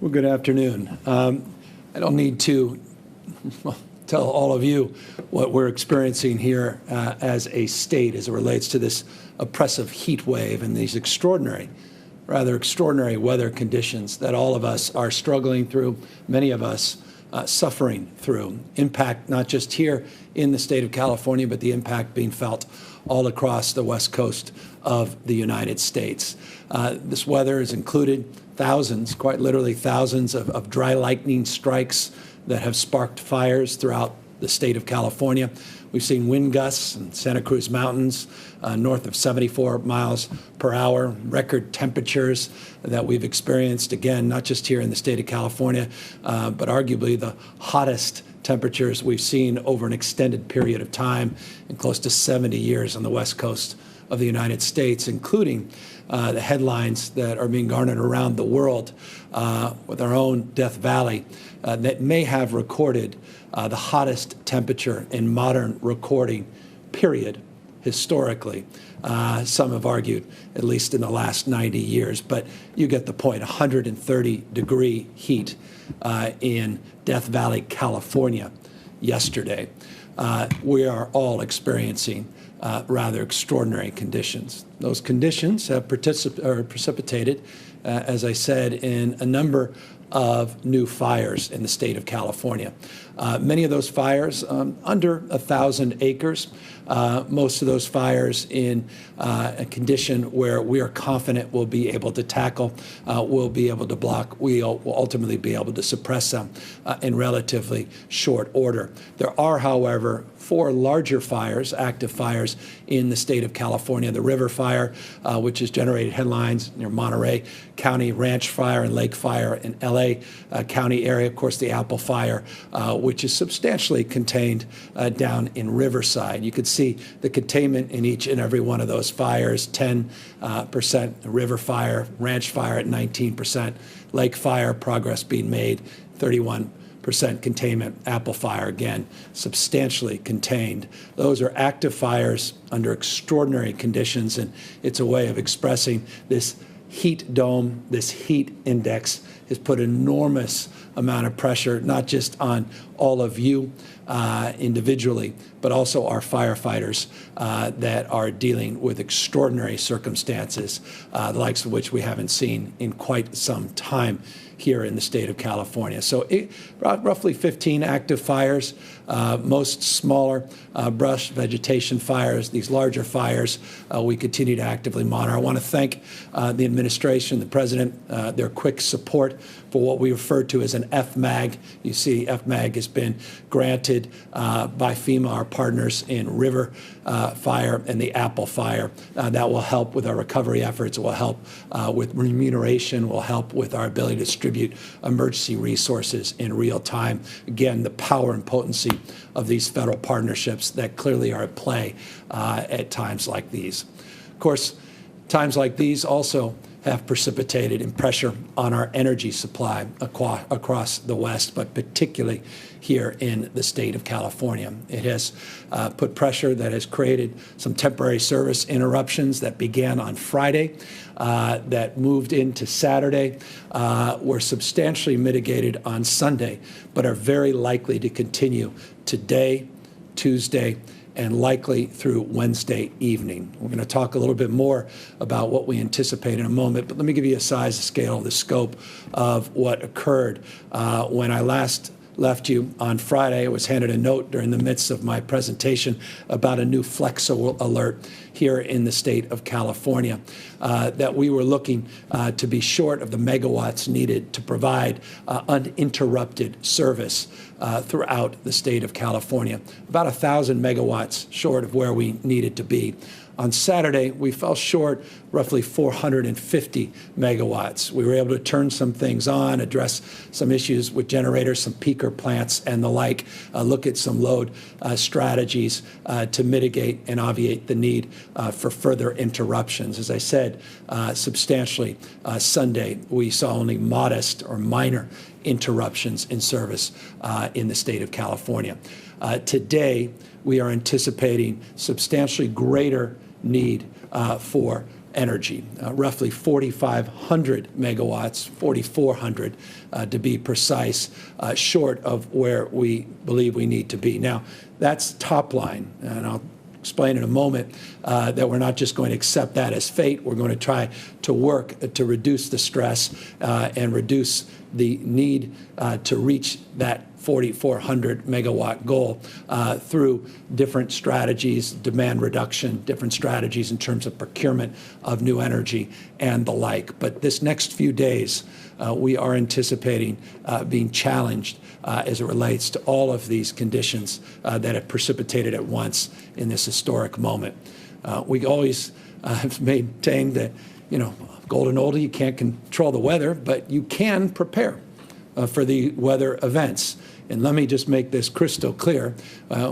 Well, good afternoon. I don't need to tell all of you what we're experiencing here as a state as it relates to this oppressive heat wave and these rather extraordinary weather conditions that all of us are struggling through, many of us suffering through. Impact not just here in the state of California, but the impact being felt all across the west coast of the United States. This weather has included thousands, quite literally thousands of dry lightning strikes that have sparked fires throughout the state of California. We've seen wind gusts in Santa Cruz Mountains north of 74 miles per hour, record temperatures that we've experienced, again, not just here in the state of California, but arguably the hottest temperatures we've seen over an extended period of time in close to 70 years on the west coast of the United States, including the headlines that are being garnered around the world with our own Death Valley that may have recorded the hottest temperature in modern recording, period, historically. Some have argued at least in the last 90 years, but you get the point. 130-degree heat in Death Valley, California yesterday. We are all experiencing rather extraordinary conditions. Those conditions have precipitated, as I said, in a number of new fires in the state of California. Many of those fires under 1,000 acres. Most of those fires in a condition where we are confident we'll be able to tackle, we'll be able to block, we'll ultimately be able to suppress them in relatively short order. There are, however, 4 larger fires, active fires in the state of California. The River Fire, which has generated headlines near Monterey County, Ranch Fire and Lake Fire in LA County area. Of course, the Apple Fire, which is substantially contained down in Riverside. You could see the containment in each and every one of those fires, 10% River Fire, Ranch Fire at 19%, Lake Fire, progress being made, 31% containment, Apple Fire, again, substantially contained. Those are active fires under extraordinary conditions, and it's a way of expressing this heat dome, this heat index has put enormous amount of pressure, not just on all of you individually, but also our firefighters that are dealing with extraordinary circumstances, the likes of which we haven't seen in quite some time here in the state of California. So roughly 15 active fires, most smaller brush vegetation fires. These larger fires we continue to actively monitor. I want to thank the administration, the president, their quick support for what we refer to as an FMAG. You see FMAG has been granted by FEMA, our partners in River Fire and the Apple Fire. That will help with our recovery efforts. It will help with remuneration, will help with our ability to distribute emergency resources in real time. Again, the power and potency of these federal partnerships that clearly are at play at times like these. Of course, times like these also have precipitated in pressure on our energy supply across the West, but particularly here in the state of California. It has put pressure that has created some temporary service interruptions that began on Friday, that moved into Saturday, were substantially mitigated on Sunday, but are very likely to continue today, Tuesday, and likely through Wednesday evening. We're going to talk a little bit more about what we anticipate in a moment, but let me give you a size, a scale, the scope of what occurred. When I last left you on Friday, I was handed a note during the midst of my presentation about a new flex alert here in the state of California, that we were looking to be short of the megawatts needed to provide uninterrupted service throughout the state of California, about 1,000 megawatts short of where we needed to be. On Saturday, we fell short roughly 450 megawatts. We were able to turn some things on, address some issues with generators, some peaker plants and the like, look at some load strategies to mitigate and obviate the need for further interruptions. As I said, substantially Sunday, we saw only modest or minor interruptions in service in the state of California. Today, we are anticipating substantially greater need for energy, roughly 4,500 megawatts, 4,400 to be precise, short of where we believe we need to be. Now, that's top line, and I'll explain in a moment that we're not just going to accept that as fate. We're going to try to work to reduce the stress and reduce the need to reach that 4,400 megawatt goal through different strategies, demand reduction, different strategies in terms of procurement of new energy and the like. But this next few days, we are anticipating being challenged as it relates to all of these conditions that have precipitated at once in this historic moment. We always have maintained that, golden oldie, you can't control the weather, but you can prepare for the weather events. And let me just make this crystal clear.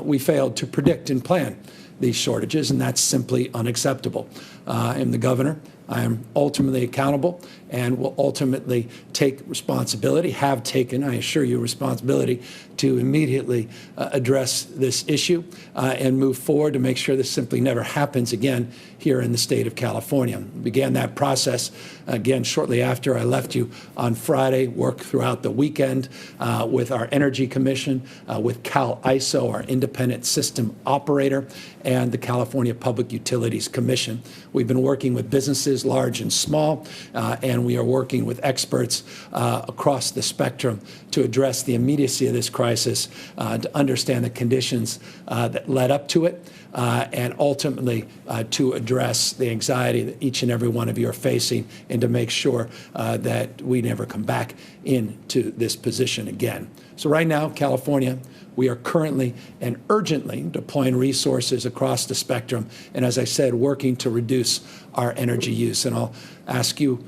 We failed to predict and plan these shortages, and that's simply unacceptable. I am the governor. I am ultimately accountable and will ultimately take responsibility, have taken, I assure you, responsibility to immediately address this issue and move forward to make sure this simply never happens again here in the state of California. We began that process, again, shortly after I left you on Friday, worked throughout the weekend with our Energy Commission, with Cal ISO, our independent system operator, and the California Public Utilities Commission. We've been working with businesses, large and small, and we are working with experts across the spectrum to address the immediacy of this crisis, to understand the conditions that led up to it, and ultimately to address the anxiety that each and every one of you are facing, and to make sure that we never come back into this position again. So right now, California, we are currently and urgently deploying resources across the spectrum, and as I said, working to reduce our energy use. And I'll ask you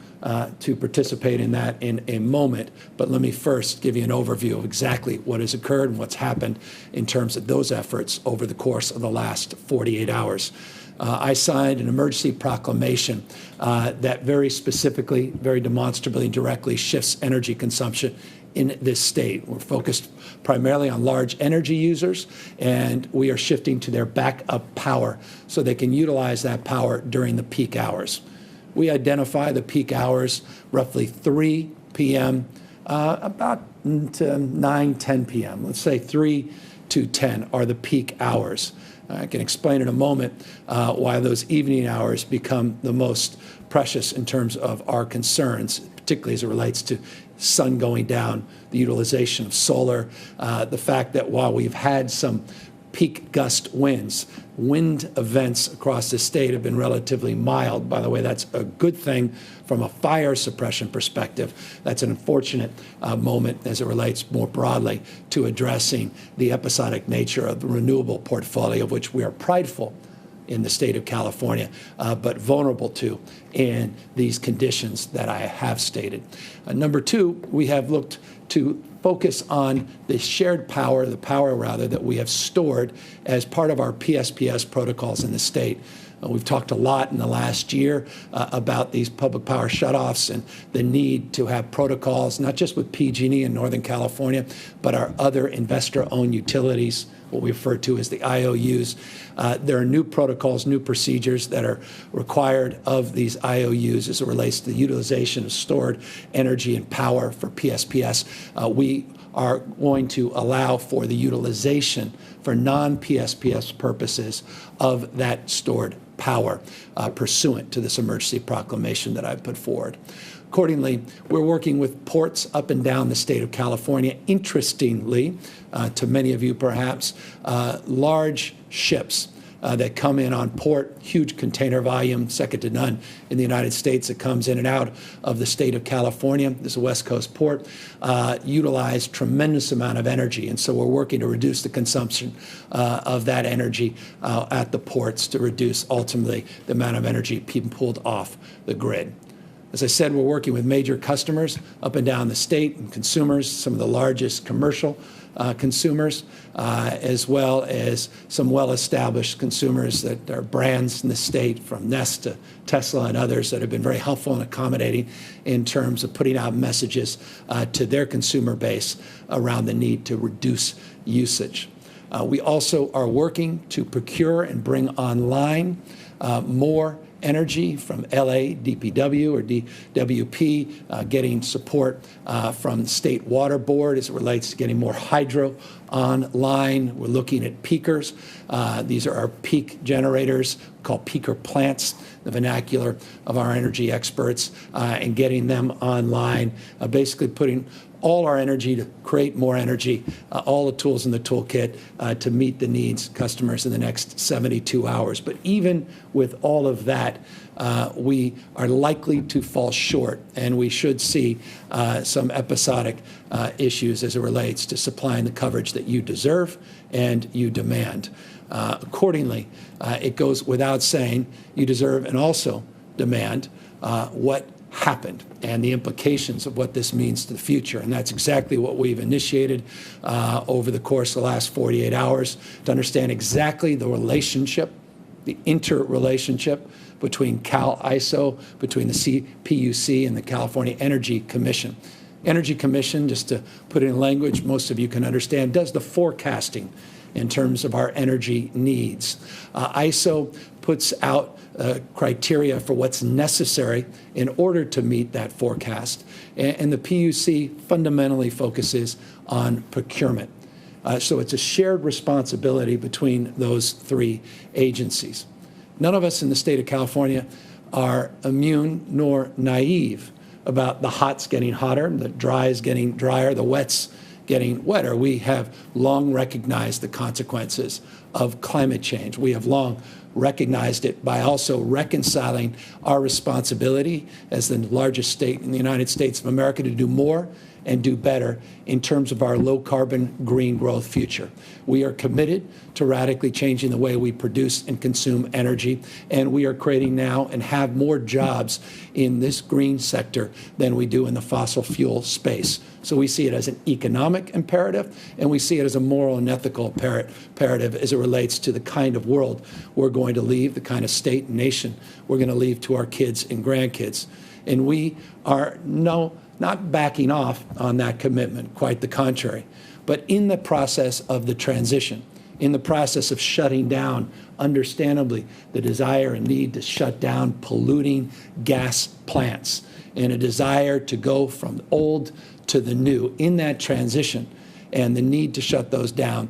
to participate in that in a moment, but let me first give you an overview of exactly what has occurred and what's happened in terms of those efforts over the course of the last 48 hours. I signed an emergency proclamation that very specifically, very demonstrably and directly shifts energy consumption in this state. We're focused primarily on large energy users, and we are shifting to their backup power so they can utilize that power during the peak hours. We identify the peak hours roughly 3 p.m. About to 9, 10 p.m. Let's say 3 to 10 are the peak hours. I can explain in a moment why those evening hours become the most precious in terms of our concerns, particularly as it relates to sun going down, the utilization of solar, the fact that while we've had some peak gust winds, wind events across the state have been relatively mild. By the way, that's a good thing from a fire suppression perspective. That's an unfortunate moment as it relates more broadly to addressing the episodic nature of the renewable portfolio, of which we are prideful in the state of California, but vulnerable to in these conditions that I have stated. Number two, we have looked to focus on the shared power, the power rather, that we have stored as part of our PSPS protocols in the state. We've talked a lot in the last year about these public power shutoffs and the need to have protocols, not just with PG&E in Northern California, but our other investor-owned utilities, what we refer to as the IOUs. There are new protocols, new procedures that are required of these IOUs as it relates to the utilization of stored energy and power for PSPS. We are going to allow for the utilization for non-PSPS purposes of that stored power pursuant to this emergency proclamation that I've put forward. Accordingly, we're working with ports up and down the state of California. Interestingly, to many of you perhaps, large ships that come in on port, huge container volume, second to none in the United States that comes in and out of the state of California. This is a West Coast port, utilize tremendous amount of energy. And so we're working to reduce the consumption of that energy at the ports to reduce ultimately the amount of energy being pulled off the grid. As I said, we're working with major customers up and down the state and consumers, some of the largest commercial consumers, as well as some well-established consumers that are brands in the state, from Nest to Tesla and others, that have been very helpful and accommodating in terms of putting out messages to their consumer base around the need to reduce usage. We also are working to procure and bring online more energy from LA, DPW or DWP, getting support from the State Water Board as it relates to getting more hydro online. We're looking at peakers. These are our peak generators, called peaker plants, the vernacular of our energy experts, and getting them online, basically putting all our energy to create more energy, all the tools in the toolkit to meet the needs of customers in the next 72 hours. But even with all of that, we are likely to fall short, and we should see some episodic issues as it relates to supplying the coverage that you deserve and you demand. Accordingly, it goes without saying you deserve and also demand what happened and the implications of what this means to the future. And that's exactly what we've initiated over the course of the last 48 hours to understand exactly the relationship, the interrelationship between CAISO, between the CPUC and the California Energy Commission. Energy Commission, just to put it in language most of you can understand, does the forecasting in terms of our energy needs. ISO puts out criteria for what's necessary in order to meet that forecast. And the PUC fundamentally focuses on procurement. So it's a shared responsibility between those three agencies. None of us in the state of California are immune nor naive about the hots getting hotter, the dries getting drier, the wets getting wetter. We have long recognized the consequences of climate change. We have long recognized it by also reconciling our responsibility as the largest state in the United States of America to do more and do better in terms of our low-carbon green growth future. We are committed to radically changing the way we produce and consume energy, and we are creating now and have more jobs in this green sector than we do in the fossil fuel space. So we see it as an economic imperative, and we see it as a moral and ethical imperative as it relates to the kind of world we're going to leave, the kind of state and nation we're going to leave to our kids and grandkids. And we are not backing off on that commitment, quite the contrary. But in the process of the transition, in the process of shutting down, understandably, the desire and need to shut down polluting gas plants, and a desire to go from old to the new, in that transition and the need to shut those down,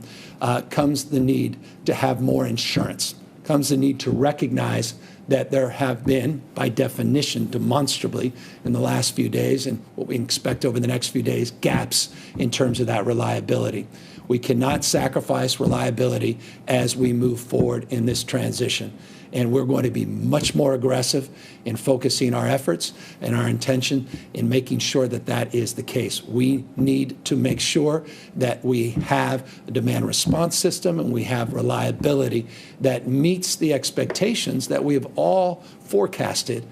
comes the need to have more insurance, comes the need to recognize that there have been, by definition, demonstrably, in the last few days and what we expect over the next few days, gaps in terms of that reliability. We cannot sacrifice reliability as we move forward in this transition. And we're going to be much more aggressive in focusing our efforts and our intention in making sure that that is the case. We need to make sure that we have a demand response system and we have reliability that meets the expectations that we have all forecasted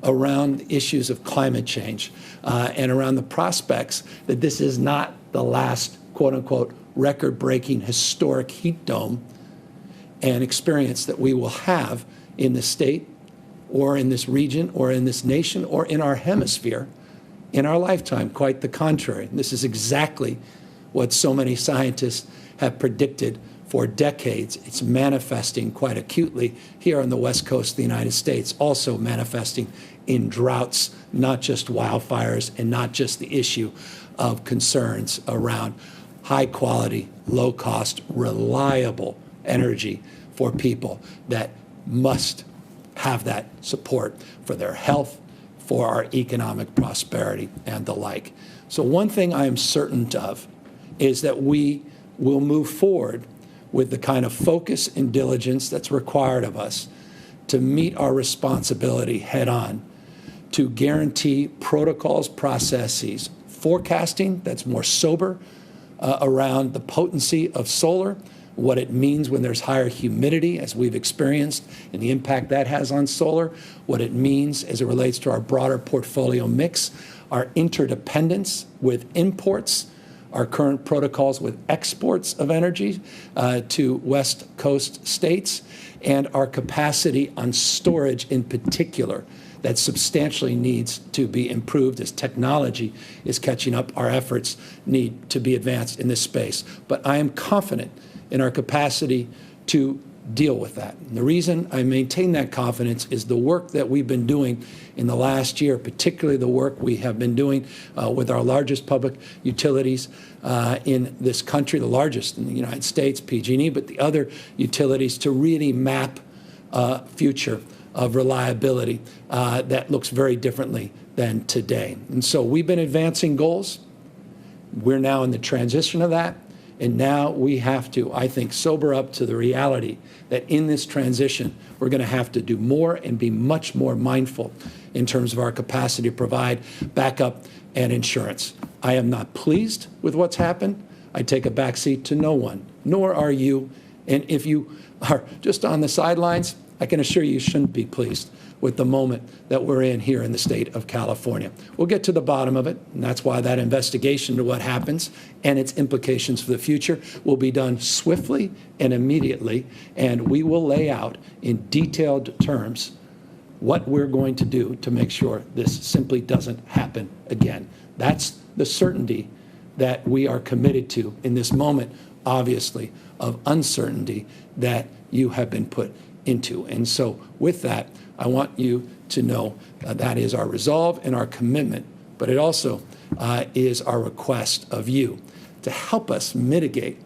around issues of climate change and around the prospects that this is not the last, quote unquote, record-breaking historic heat dome and experience that we will have in this state or in this region or in this nation or in our hemisphere in our lifetime. Quite the contrary. This is exactly what so many scientists have predicted for decades. It's manifesting quite acutely here on the West Coast of the United States, also manifesting in droughts, not just wildfires, and not just the issue of concerns around high quality, low cost, reliable energy for people that must have that support for their health, for our economic prosperity, and the like. So one thing I am certain of is that we will move forward with the kind of focus and diligence that's required of us to meet our responsibility head on, to guarantee protocols, processes, forecasting that's more sober around the potency of solar, what it means when there's higher humidity, as we've experienced, and the impact that has on solar, what it means as it relates to our broader portfolio mix, our interdependence with imports, our current protocols with exports of energy to West Coast states, and our capacity on storage in particular that substantially needs to be improved as technology is catching up. Our efforts need to be advanced in this space. But I am confident in our capacity to deal with that. And the reason I maintain that confidence is the work that we've been doing in the last year, particularly the work we have been doing with our largest public utilities in this country, the largest in the United States, PG&E, but the other utilities, to really map a future of reliability that looks very differently than today. And so we've been advancing goals. We're now in the transition of that. And now we have to, I think, sober up to the reality that in this transition, we're going to have to do more and be much more mindful in terms of our capacity to provide backup and insurance. I am not pleased with what's happened. I take a backseat to no one, nor are you. And if you are just on the sidelines, I can assure you shouldn't be pleased with the moment that we're in here in the state of California. We'll get to the bottom of it, and that's why that investigation into what happens and its implications for the future will be done swiftly and immediately, and we will lay out in detailed terms what we're going to do to make sure this simply doesn't happen again. That's the certainty that we are committed to in this moment, obviously, of uncertainty that you have been put into. And so with that, I want you to know that is our resolve and our commitment, but it also is our request of you to help us mitigate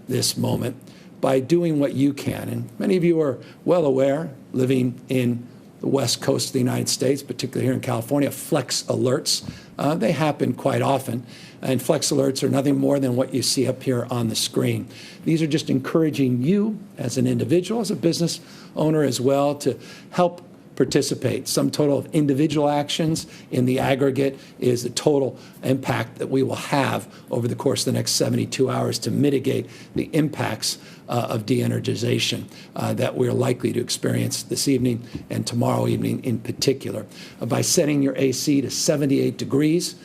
this moment by doing what you can. And many of you are well aware, living in the West Coast of the United States, particularly here in California, flex alerts. They happen quite often. And flex alerts are nothing more than what you see up here on the screen. These are just encouraging you as an individual, as a business owner as well, to help participate. Sum total of individual actions in the aggregate is the total impact that we will have over the course of the next 72 hours to mitigate the impacts of de-energization that we're likely to experience this evening and tomorrow evening in particular. By setting your AC to 78 degrees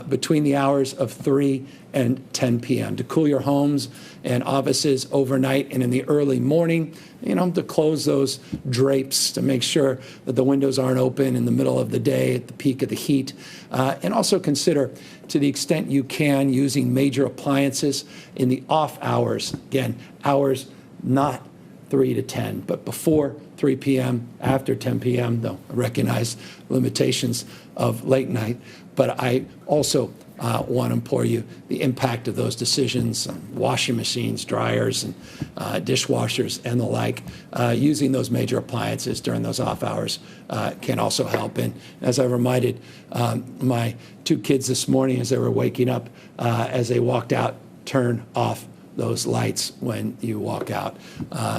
between the hours of 3 and 10 p.m. to cool your homes and offices overnight and in the early morning, to close those drapes to make sure that the windows aren't open in the middle of the day at the peak of the heat. And also consider, to the extent you can, using major appliances in the off hours. Again, hours not 3 to 10, but before 3 p.m., after 10 p.m., though I recognize limitations of late night. But I also want to implore you the impact of those decisions on washing machines, dryers, and dishwashers and the like. Using those major appliances during those off hours can also help. And as I reminded my 2 kids this morning as they were waking up, as they walked out, turn off those lights when you walk out.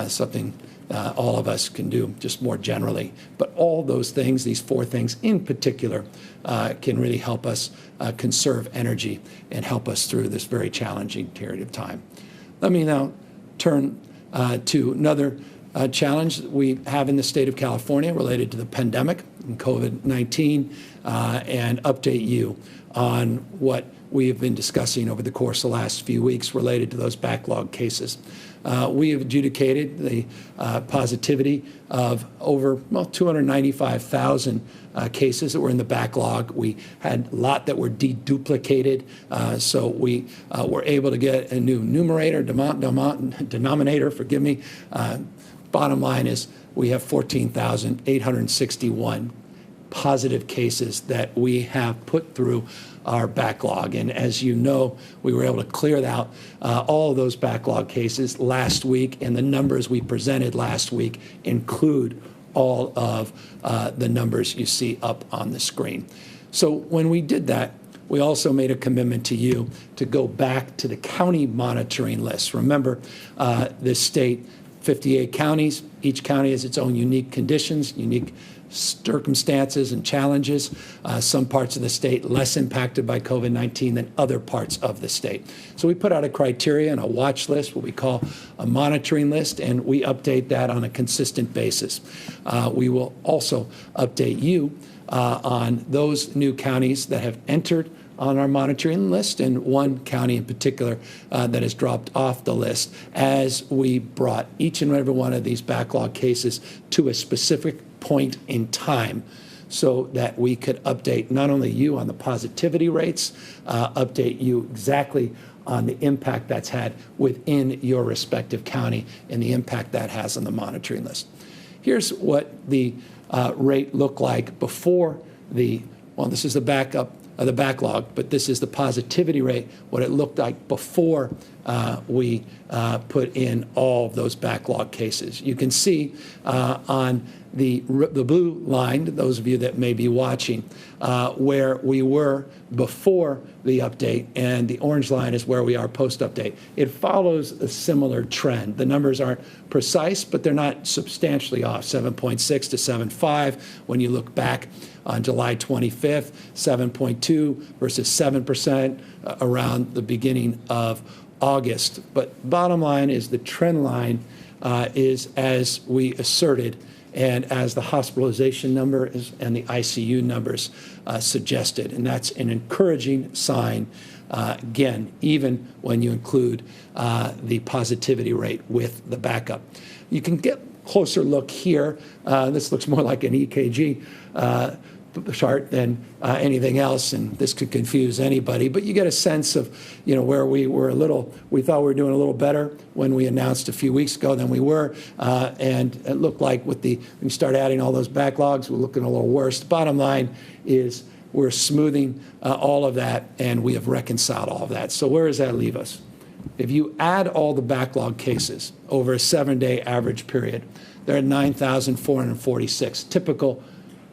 Something all of us can do just more generally. But all those things, these 4 things in particular, can really help us conserve energy and help us through this very challenging period of time. Let me now turn to another challenge that we have in the state of California related to the pandemic and COVID-19 and update you on what we have been discussing over the course of the last few weeks related to those backlog cases. We have adjudicated the positivity of over 295,000 cases that were in the backlog. We had a lot that were deduplicated, so we were able to get a new denominator, forgive me. Bottom line is we have 14,861 positive cases that we have put through our backlog. And as you know, we were able to clear out all of those backlog cases last week, and the numbers we presented last week include all of the numbers you see up on the screen. So when we did that, we also made a commitment to you to go back to the county monitoring list. Remember, this state, 58 counties, each county has its own unique conditions, unique circumstances and challenges. Some parts of the state less impacted by COVID-19 than other parts of the state. So we put out a criteria and a watch list, what we call a monitoring list, and we update that on a consistent basis. We will also update you on those new counties that have entered on our monitoring list, and one county in particular that has dropped off the list, as we brought each and every one of these backlog cases to a specific point in time so that we could update not only you on the positivity rates, update you exactly on the impact that's had within your respective county and the impact that has on the monitoring list. Here's what the rate looked like before this is the backlog, but this is the positivity rate, what it looked like before we put in all of those backlog cases. You can see on the blue line, those of you that may be watching, where we were before the update, and the orange line is where we are post-update. It follows a similar trend. The numbers aren't precise, but they're not substantially off, 7.6 to 7.5 when you look back on July 25th, 7.2 versus 7% around the beginning of August. But bottom line is the trend line is as we asserted and as the hospitalization number and the ICU numbers suggested. And that's an encouraging sign, again, even when you include the positivity rate with the backup. You can get a closer look here. This looks more like an EKG chart than anything else, and this could confuse anybody, but you get a sense of, where we thought we were doing a little better when we announced a few weeks ago than we were, and it looked like when you start adding all those backlogs, we're looking a little worse. The bottom line is we're smoothing all of that, and we have reconciled all of that. So where does that leave us? If you add all the backlog cases over a 7-day average period, they're at 9,446, typical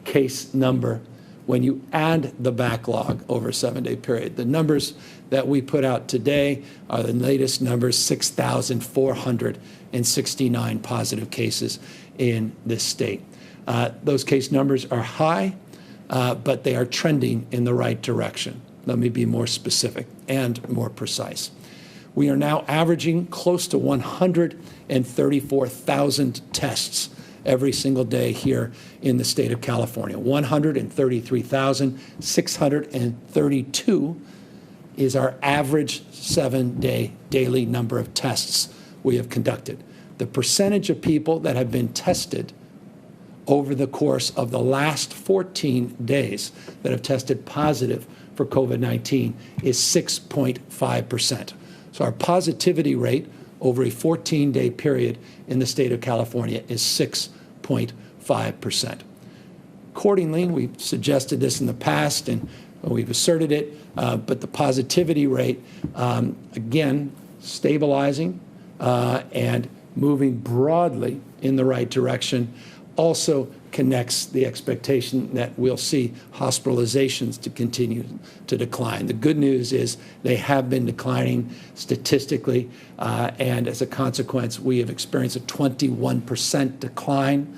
case number when you add the backlog over a 7-day period. The numbers that we put out today are the latest numbers, 6,469 positive cases in this state. Those case numbers are high, but they are trending in the right direction. Let me be more specific and more precise. We are now averaging close to 134,000 tests every single day here in the state of California. 133,632 is our average 7-day daily number of tests we have conducted. The percentage of people that have been tested over the course of the last 14 days that have tested positive for COVID-19 is 6.5%. So our positivity rate over a 14-day period in the state of California is 6.5%. Accordingly, we've suggested this in the past and we've asserted it, but the positivity rate, again, stabilizing and moving broadly in the right direction, also connects the expectation that we'll see hospitalizations to continue to decline. The good news is they have been declining statistically, and as a consequence, we have experienced a 21% decline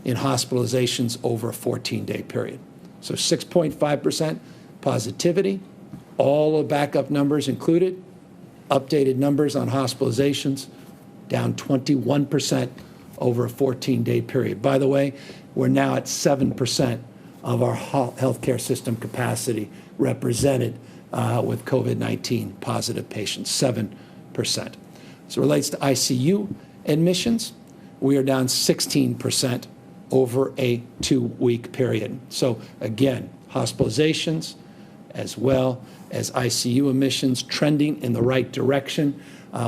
in hospitalizations over a 14-day period. So 6.5% positivity, all the backup numbers included, updated numbers on hospitalizations, down 21% over a 14-day period. By the way, we're now at 7% of our healthcare system capacity represented with COVID-19 positive patients, 7%. As it relates to ICU admissions, we are down 16% over a 2-week period. So again, hospitalizations as well as ICU admissions trending in the right direction.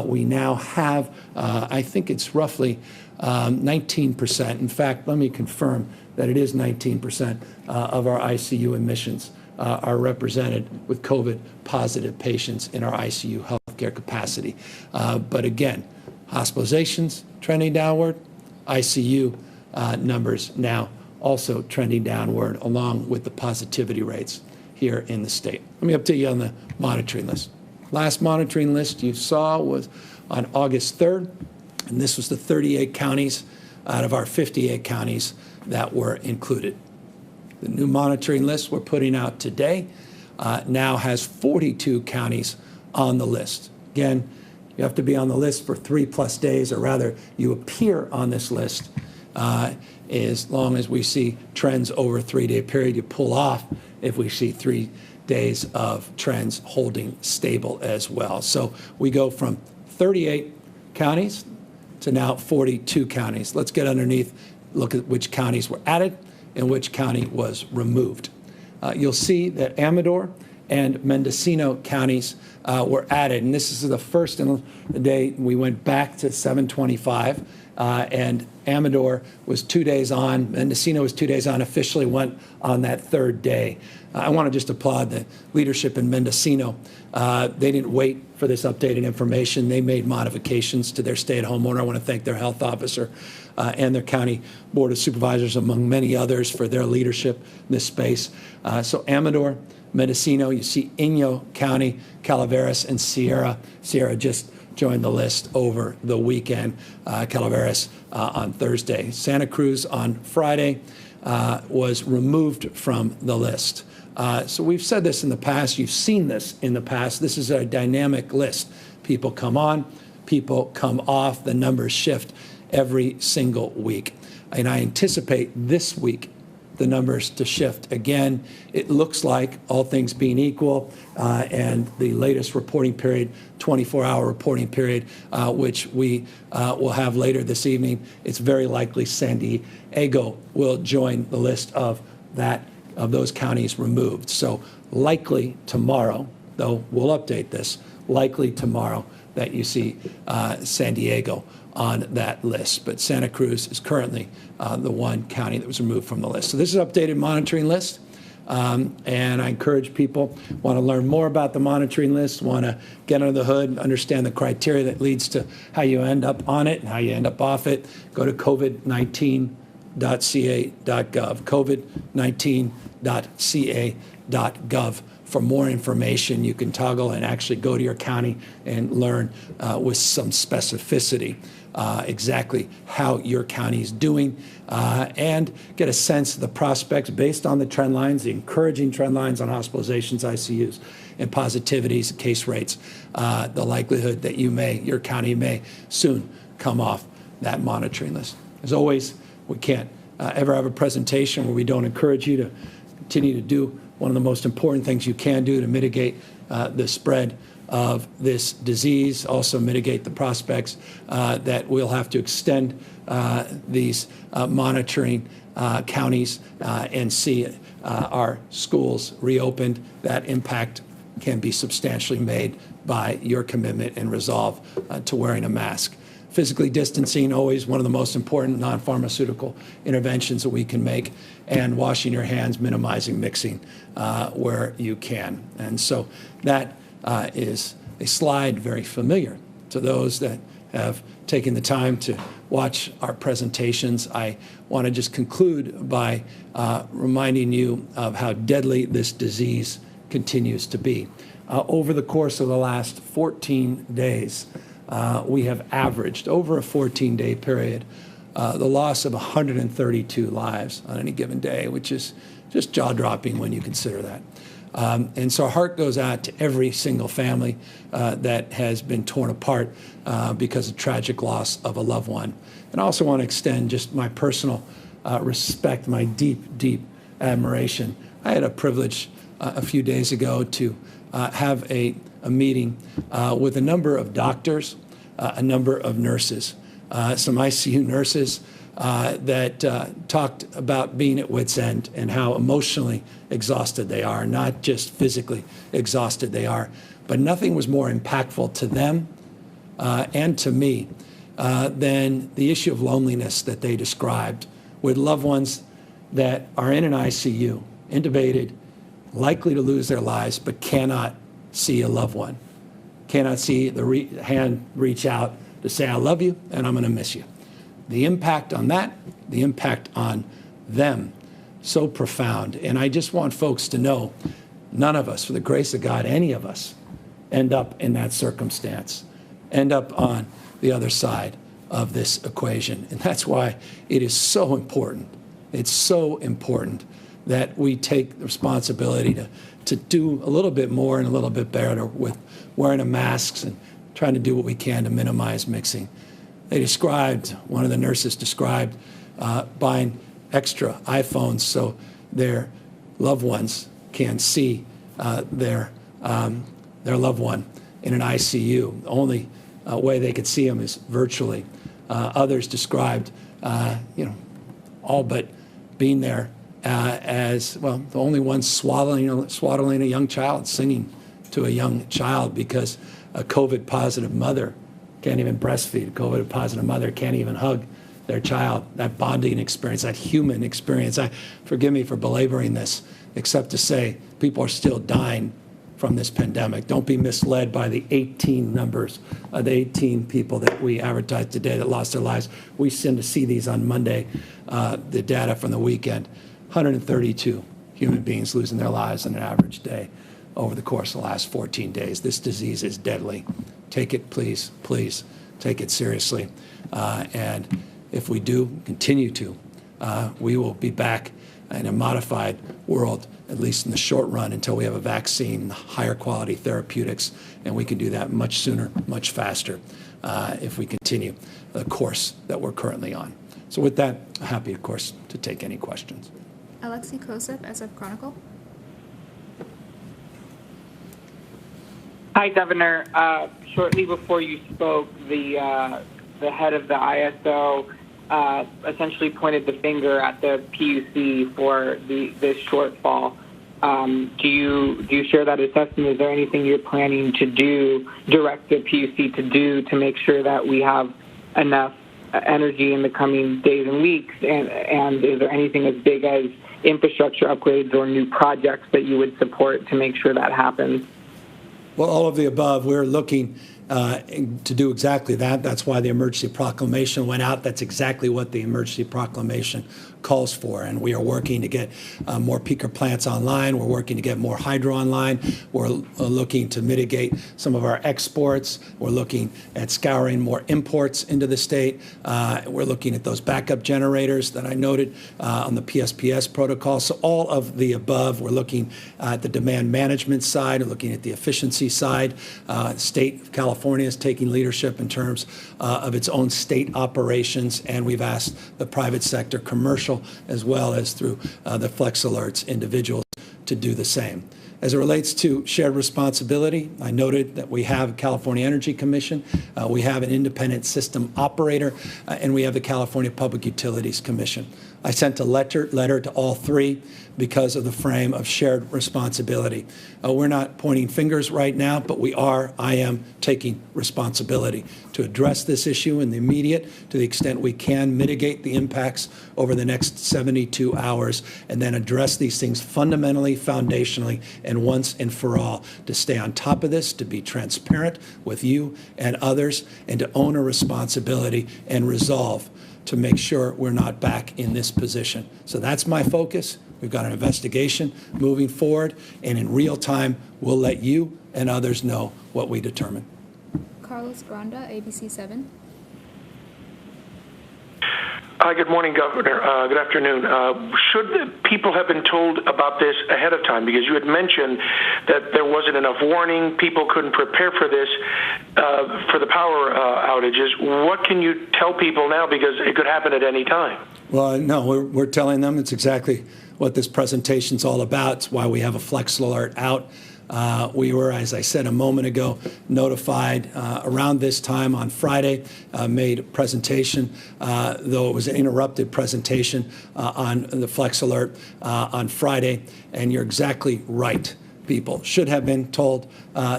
We now have, I think it's roughly 19%. In fact, let me confirm that it is 19% of our ICU admissions are represented with COVID-positive patients in our ICU healthcare capacity. But again, hospitalizations trending downward, ICU numbers now also trending downward along with the positivity rates here in the state. Let me update you on the monitoring list. Last monitoring list you saw was on August 3rd, and this was the 38 counties out of our 58 counties that were included. The new monitoring list we're putting out today now has 42 counties on the list. Again, you have to be on the list for 3+ days, or rather you appear on this list as long as we see trends over a 3-day period. You pull off if we see 3 days of trends holding stable as well. So we go from 38 counties to now 42 counties. Let's get underneath, look at which counties were added and which county was removed. You'll see that Amador and Mendocino counties were added. And this is the first in the day we went back to 725. And Amador was 2 days on. Mendocino was 2 days on, officially went on that third day. I want to just applaud the leadership in Mendocino. They didn't wait for this updated information. They made modifications to their stay-at-home order. I want to thank their health officer and their county board of supervisors, among many others, for their leadership in this space. So Amador, Mendocino, you see Inyo County, Calaveras, and Sierra. Sierra just joined the list over the weekend. Calaveras on Thursday. Santa Cruz on Friday was removed from the list. So we've said this in the past. You've seen this in the past. This is a dynamic list. People come on, people come off. The numbers shift every single week. And I anticipate this week the numbers to shift again. It looks like, all things being equal, and the latest reporting period, 24-hour reporting period, which we will have later this evening, it's very likely San Diego will join the list of those counties removed. So likely tomorrow, though we'll update this, likely tomorrow that you see San Diego on that list. But Santa Cruz is currently the one county that was removed from the list. So this is an updated monitoring list. And I encourage people want to learn more about the monitoring list, want to get under the hood, understand the criteria that leads to how you end up on it and how you end up off it. Go to covid19.ca.gov, covid19.ca.gov. For more information, you can toggle and actually go to your county and learn with some specificity exactly how your county is doing and get a sense of the prospects based on the trend lines, the encouraging trend lines on hospitalizations, ICUs, and positivities, case rates, the likelihood that your county may soon come off that monitoring list. As always, we can't ever have a presentation where we don't encourage you to continue to do one of the most important things you can do to mitigate the spread of this disease, also mitigate the prospects that we'll have to extend these monitoring counties and see our schools reopened. That impact can be substantially made by your commitment and resolve to wearing a mask. Physically distancing, always one of the most important non-pharmaceutical interventions that we can make, and washing your hands, minimizing mixing where you can. And so that is a slide very familiar to those that have taken the time to watch our presentations. I want to just conclude by reminding you of how deadly this disease continues to be. Over the course of the last 14 days, we have averaged, over a 14-day period, the loss of 132 lives on any given day, which is just jaw-dropping when you consider that. And so our heart goes out to every single family that has been torn apart because of tragic loss of a loved one. And I also want to extend just my personal respect, my deep, deep admiration. I had a privilege a few days ago to have a meeting with a number of doctors, a number of nurses, some ICU nurses that talked about being at wit's end and how emotionally exhausted they are, not just physically exhausted they are. But nothing was more impactful to them and to me than the issue of loneliness that they described with loved ones that are in an ICU, intubated, likely to lose their lives, but cannot see a loved one, cannot see the hand reach out to say, I love you and I'm going to miss you. The impact on that, the impact on them, so profound. And I just want folks to know, none of us, for the grace of God, any of us, end up in that circumstance, end up on the other side of this equation. And that's why it is so important. It's so important that we take the responsibility to do a little bit more and a little bit better with wearing a masks and trying to do what we can to minimize mixing. They described, one of the nurses described, buying extra iPhones so their loved ones can see their loved one in an ICU. The only way they could see them is virtually. Others described, all but being there as, well, the only one swaddling a young child, singing to a young child because a COVID-positive mother can't even breastfeed. A COVID-positive mother can't even hug their child. That bonding experience, that human experience. Forgive me for belaboring this, except to say people are still dying from this pandemic. Don't be misled by the 18 numbers, the 18 people that we advertised today that lost their lives. We send to see these on Monday, the data from the weekend. 132 human beings losing their lives in an average day over the course of the last 14 days. This disease is deadly. Take it, please, please, take it seriously. And if we do continue to, we will be back in a modified world, at least in the short run, until we have a vaccine, higher quality therapeutics, and we can do that much sooner, much faster, if we continue the course that we're currently on. So with that, I'm happy, of course, to take any questions. Alexei Kosep, SF Chronicle. Hi, Governor. Shortly before you spoke, the head of the ISO essentially pointed the finger at the PUC for this shortfall. Do you share that assessment? Is there anything you're planning to do, direct the PUC to do, to make sure that we have enough energy in the coming days and weeks? And is there anything as big as infrastructure upgrades or new projects that you would support to make sure that happens? Well, all of the above. We're looking to do exactly that. That's why the emergency proclamation went out. That's exactly what the emergency proclamation calls for. And we are working to get more peaker plants online. We're working to get more hydro online. We're looking to mitigate some of our exports. We're looking at scouring more imports into the state. We're looking at those backup generators that I noted on the PSPS protocol. So all of the above. We're looking at the demand management side. We're looking at the efficiency side. State of California is taking leadership in terms of its own state operations, and we've asked the private sector, commercial, as well as through the Flex Alerts individuals to do the same. As it relates to shared responsibility, I noted that we have California Energy Commission, we have an independent system operator, and we have the California Public Utilities Commission. I sent a letter to all three because of the frame of shared responsibility. We're not pointing fingers right now, but I am taking responsibility to address this issue in the immediate, to the extent we can mitigate the impacts over the next 72 hours, and then address these things fundamentally, foundationally, and once and for all, to stay on top of this, to be transparent with you and others, and to own a responsibility and resolve to make sure we're not back in this position. So that's my focus. We've got an investigation moving forward, and in real time, we'll let you and others know what we determine. Carlos Granda, ABC 7. Hi, good morning, Governor. Good afternoon. Should the people have been told about this ahead of time? Because you had mentioned that there wasn't enough warning, people couldn't prepare for this, for the power outages. What can you tell people now? Because it could happen at any time. Well, no, we're telling them it's exactly what this presentation's all about. It's why we have a Flex Alert out. We were, as I said a moment ago, notified around this time on Friday, made a presentation, though it was an interrupted presentation on the Flex Alert on Friday. And you're exactly right. People should have been told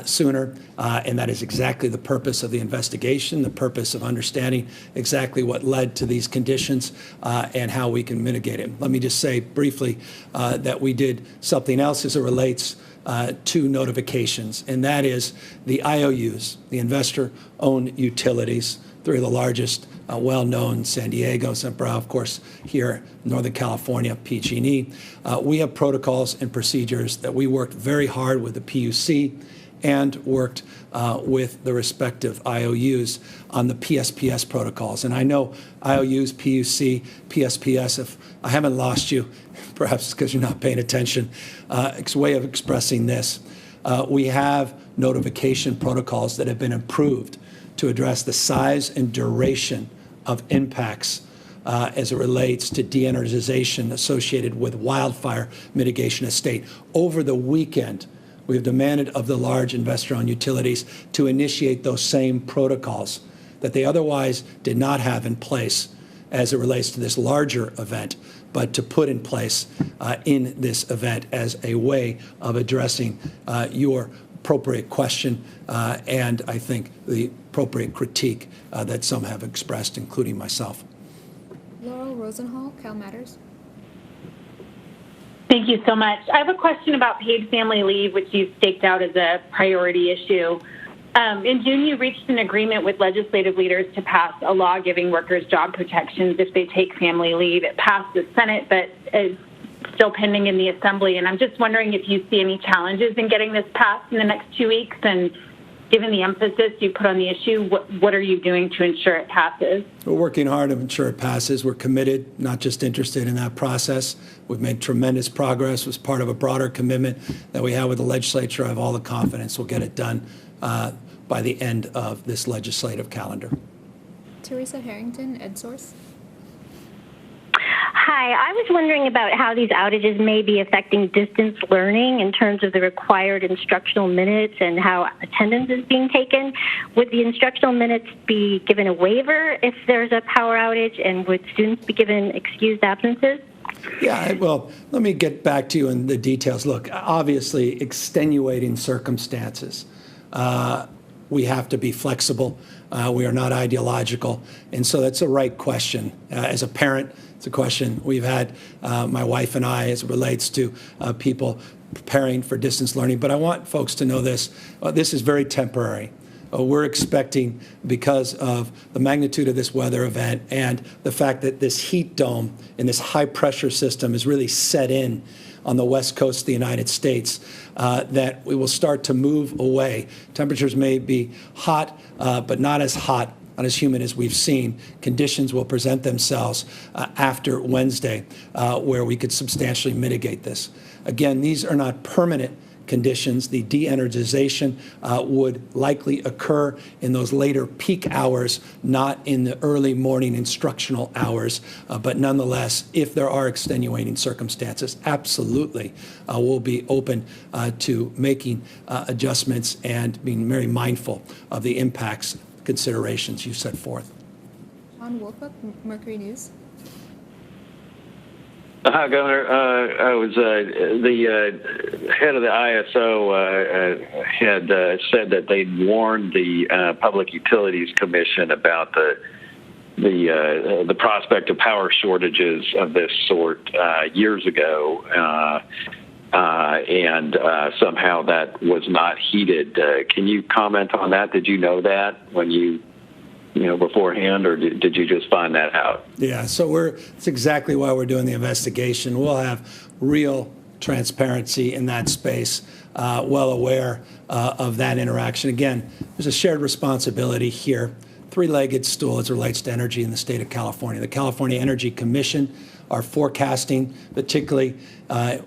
sooner, and that is exactly the purpose of the investigation, the purpose of understanding exactly what led to these conditions and how we can mitigate it. Let me just say briefly that we did something else as it relates to notifications, and that is the IOUs, the investor-owned utilities, three of the largest, well-known, San Diego, Sempra, of course, here in Northern California, PG&E. We have protocols and procedures that we worked very hard with the PUC and worked with the respective IOUs on the PSPS protocols. And I know IOUs, PUC, PSPS, if I haven't lost you, perhaps it's because you're not paying attention, it's a way of expressing this. We have notification protocols that have been improved to address the size and duration of impacts as it relates to de-energization associated with wildfire mitigation at state. Over the weekend, we have demanded of the large investor-owned utilities to initiate those same protocols that they otherwise did not have in place as it relates to this larger event, but to put in place in this event as a way of addressing your appropriate question and I think the appropriate critique that some have expressed, including myself. Laurel Rosenhall, Cal Matters. Thank you so much. I have a question about paid family leave, which you've staked out as a priority issue. In June, you reached an agreement with legislative leaders to pass a law giving workers job protections if they take family leave. It passed the Senate, but is still pending in the Assembly. And I'm just wondering if you see any challenges in getting this passed in the next 2 weeks. And given the emphasis you put on the issue, what are you doing to ensure it passes? We're working hard to ensure it passes. We're committed, not just interested in that process. We've made tremendous progress as part of a broader commitment that we have with the legislature. I have all the confidence we'll get it done by the end of this legislative calendar. Teresa Harrington, EdSource. Hi, I was wondering about how these outages may be affecting distance learning in terms of the required instructional minutes and how attendance is being taken. Would the instructional minutes be given a waiver if there's a power outage, and would students be given excused absences? Yeah, well, let me get back to you in the details. Look, obviously, extenuating circumstances. We have to be flexible. We are not ideological. And so that's a right question. As a parent, it's a question we've had, my wife and I, as it relates to people preparing for distance learning. But I want folks to know this. This is very temporary. We're expecting, because of the magnitude of this weather event and the fact that this heat dome and this high pressure system is really set in on the west coast of the United States, that we will start to move away. Temperatures may be hot, but not as hot, not as humid as we've seen. Conditions will present themselves after Wednesday where we could substantially mitigate this. Again, these are not permanent conditions. The de-energization would likely occur in those later peak hours, not in the early morning instructional hours. But nonetheless, if there are extenuating circumstances, absolutely we'll be open to making adjustments and being very mindful of the impacts, considerations you set forth. Sean Wolfbook, Mercury News. Hi, Governor. I was the head of the ISO had said that they'd warned the Public Utilities Commission about the prospect of power shortages of this sort years ago, and somehow that was not heeded. Can you comment on that? Did you know that when you beforehand, or did you just find that out? Yeah, so it's exactly why we're doing the investigation. We'll have real transparency in that space, well aware of that interaction. Again, there's a shared responsibility here, three-legged stool as it relates to energy in the state of California. The California Energy Commission are forecasting, particularly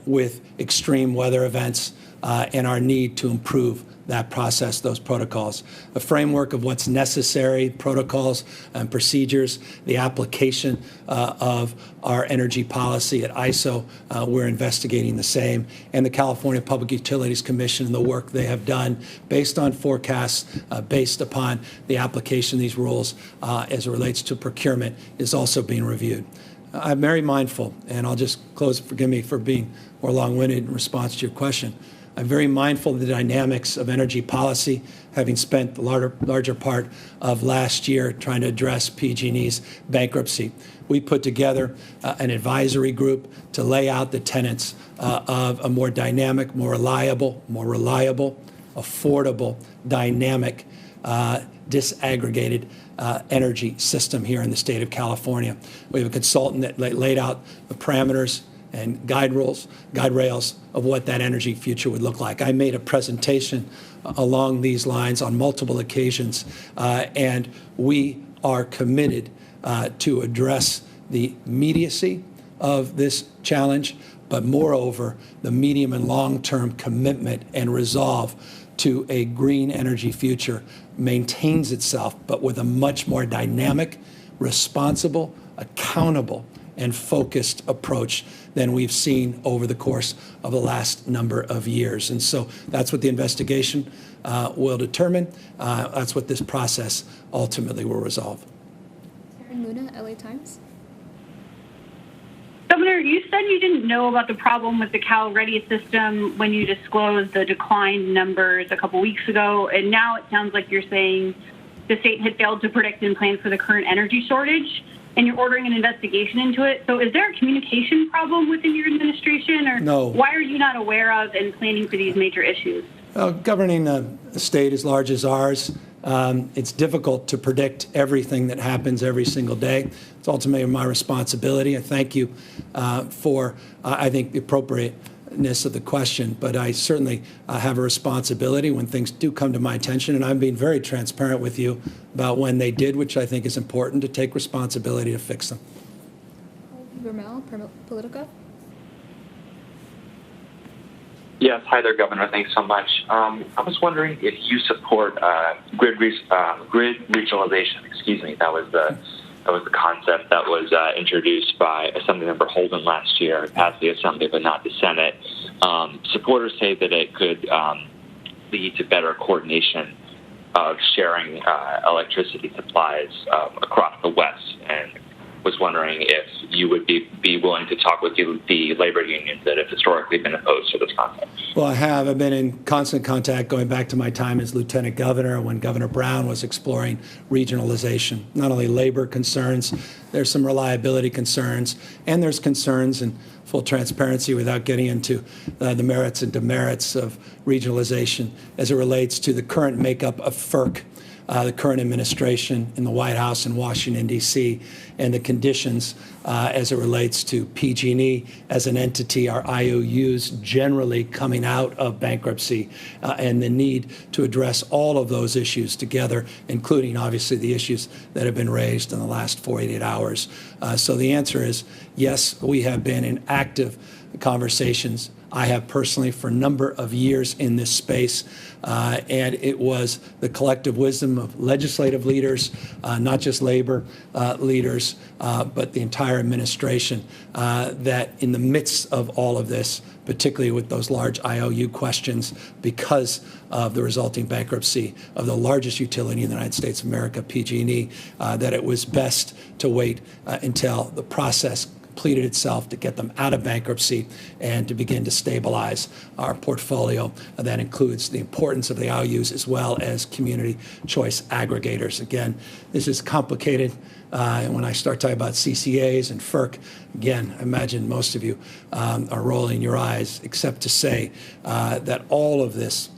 with extreme weather events and our need to improve that process, those protocols. A framework of what's necessary, protocols and procedures, the application of our energy policy at ISO, we're investigating the same, and the California Public Utilities Commission and the work they have done based on forecasts, based upon the application of these rules as it relates to procurement is also being reviewed. I'm very mindful, and I'll just close, forgive me for being more long-winded in response to your question. I'm very mindful of the dynamics of energy policy, having spent the larger part of last year trying to address PG&E's bankruptcy. We put together an advisory group to lay out the tenets of a more dynamic, more reliable, affordable, dynamic, disaggregated energy system here in the state of California. We have a consultant that laid out the parameters and guide rails of what that energy future would look like. I made a presentation along these lines on multiple occasions, and we are committed to address the immediacy of this challenge, but moreover, the medium and long-term commitment and resolve to a green energy future maintains itself, but with a much more dynamic, responsible, accountable, and focused approach than we've seen over the course of the last number of years. And so that's what the investigation will determine. That's what this process ultimately will resolve. Karen Luna, LA Times. Governor, you said you didn't know about the problem with the Cal Ready system when you disclosed the decline numbers a couple weeks ago, and now it sounds like you're saying the state had failed to predict and plan for the current energy shortage, and you're ordering an investigation into it. So is there a communication problem within your administration, or No. why are you not aware of and planning for these major issues? Governing a state as large as ours, it's difficult to predict everything that happens every single day. It's ultimately my responsibility. I thank you for, I think, the appropriateness of the question, but I certainly have a responsibility when things do come to my attention, and I'm being very transparent with you about when they did, which I think is important, to take responsibility to fix them. Vermel, Politico. Yes, hi there, Governor. Thanks so much. I was wondering if you support grid regionalization. Excuse me. That was the concept that was introduced by Assemblymember Holden last year. It passed the Assembly, but not the Senate. Supporters say that it could lead to better coordination of sharing electricity supplies across the West, and was wondering if you would be willing to talk with the labor unions that have historically been opposed to this concept. Well, I have. I've been in constant contact going back to my time as Lieutenant Governor when Governor Brown was exploring regionalization. Not only labor concerns, there's some reliability concerns, and there's concerns, and full transparency without getting into the merits and demerits of regionalization as it relates to the current makeup of FERC, the current administration in the White House in Washington, D.C., and the conditions as it relates to PG&E as an entity, our IOUs generally coming out of bankruptcy, and the need to address all of those issues together, including, obviously, the issues that have been raised in the last 48 hours. So the answer is yes, we have been in active conversations. I have personally for a number of years in this space, and it was the collective wisdom of legislative leaders, not just labor leaders, but the entire administration, that in the midst of all of this, particularly with those large IOU questions, because of the resulting bankruptcy of the largest utility in the United States of America, PG&E, that it was best to wait until the process completed itself to get them out of bankruptcy and to begin to stabilize our portfolio. That includes the importance of the IOUs as well as community choice aggregators. Again, this is complicated. And when I start talking about CCAs and FERC, again, I imagine most of you are rolling your eyes, except to say that all of this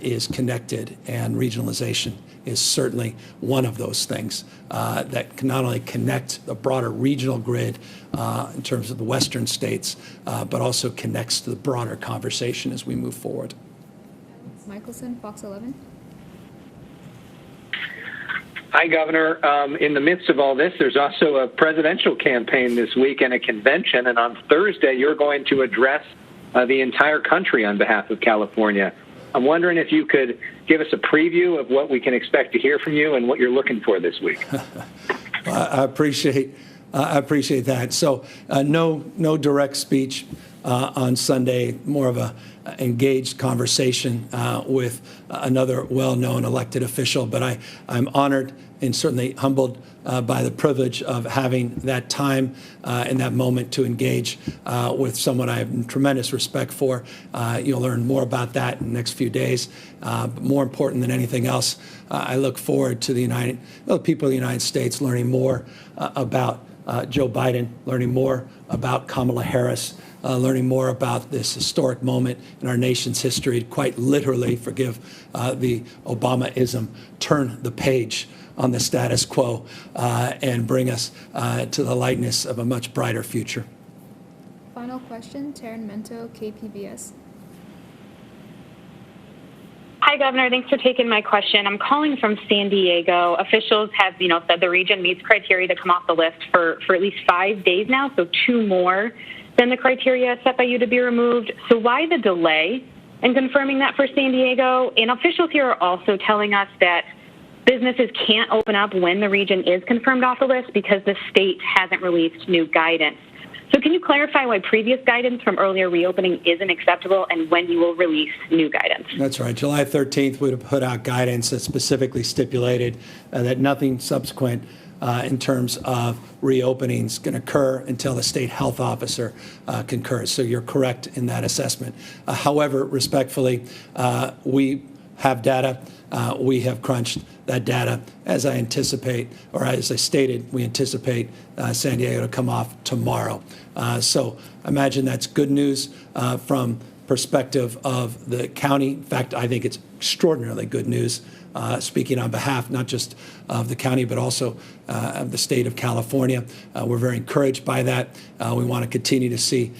is connected, and regionalization is certainly one of those things that can not only connect the broader regional grid in terms of the western states, but also connects to the broader conversation as we move forward. Michelson, Fox 11. Hi, Governor. In the midst of all this, there's also a presidential campaign this week and a convention, and on Thursday you're going to address the entire country on behalf of California. I'm wondering if you could give us a preview of what we can expect to hear from you and what you're looking for this week. I appreciate that. So no direct speech on Sunday, more of a engaged conversation with another well-known elected official. But I'm honored and certainly humbled by the privilege of having that time and that moment to engage with someone I have tremendous respect for. You'll learn more about that in the next few days. But more important than anything else, I look forward to the people of the United States learning more about Joe Biden, learning more about Kamala Harris, learning more about this historic moment in our nation's history, quite literally, forgive the Obama-ism, turn the page on the status quo and bring us to the lightness of a much brighter future. Final question, Taryn Mento, KPBS. Hi, Governor. Thanks for taking my question. I'm calling from San Diego. Officials have, said the region meets criteria to come off the list for at least 5 days now, so 2 more than the criteria set by you to be removed. So why the delay in confirming that for San Diego? And officials here are also telling us that businesses can't open up when the region is confirmed off the list because the state hasn't released new guidance. So can you clarify why previous guidance from earlier reopening isn't acceptable and when you will release new guidance? That's right. July 13th, we would have put out guidance that specifically stipulated that nothing subsequent in terms of reopenings can occur until the state health officer concurs. So you're correct in that assessment. However, respectfully, we have data. We have crunched that data. As I anticipate, or as I stated, we anticipate San Diego to come off tomorrow. So I imagine that's good news from perspective of the county. In fact, I think it's extraordinarily good news, speaking on behalf not just of the county, but also of the state of California. We're very encouraged by that. We want to continue to see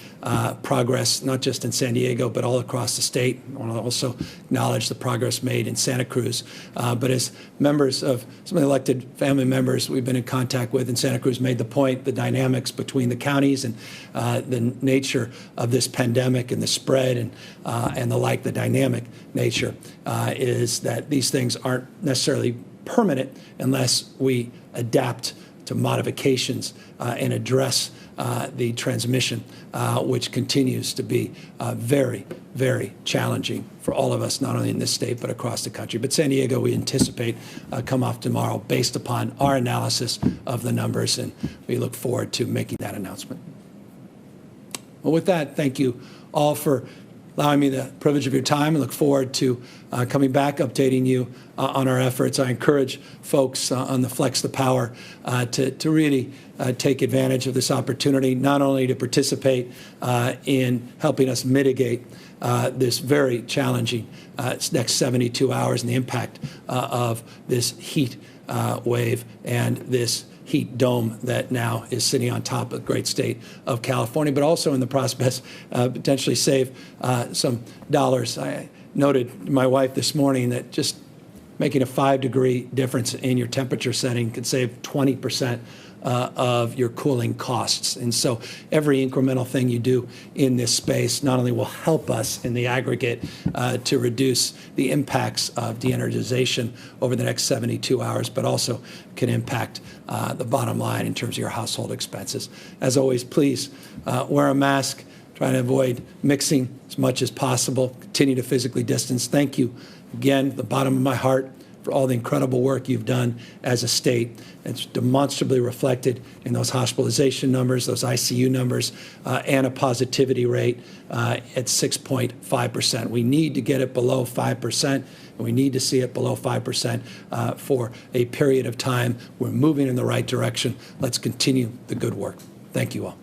progress, not just in San Diego, but all across the state. I want to also acknowledge the progress made in Santa Cruz. But as members of some of the elected family members we've been in contact with in Santa Cruz made the point, the dynamics between the counties and the nature of this pandemic and the spread and the like, the dynamic nature is that these things aren't necessarily permanent unless we adapt to modifications and address the transmission, which continues to be very, very challenging for all of us, not only in this state, but across the country. But San Diego, we anticipate come off tomorrow based upon our analysis of the numbers, and we look forward to making that announcement. Well, with that, thank you all for allowing me the privilege of your time. I look forward to coming back, updating you on our efforts. I encourage folks on the Flex the Power to really take advantage of this opportunity, not only to participate in helping us mitigate this very challenging next 72 hours and the impact of this heat wave and this heat dome that now is sitting on top of the great state of California, but also in the process potentially save some dollars. I noted to my wife this morning that just making a 5-degree difference in your temperature setting could save 20% of your cooling costs. And so every incremental thing you do in this space not only will help us in the aggregate to reduce the impacts of de-energization over the next 72 hours, but also can impact the bottom line in terms of your household expenses. As always, please wear a mask, try to avoid mixing as much as possible, continue to physically distance. Thank you again, the bottom of my heart, for all the incredible work you've done as a state. It's demonstrably reflected in those hospitalization numbers, those ICU numbers, and a positivity rate at 6.5%. We need to get it below 5%, and we need to see it below 5% for a period of time. We're moving in the right direction. Let's continue the good work. Thank you all.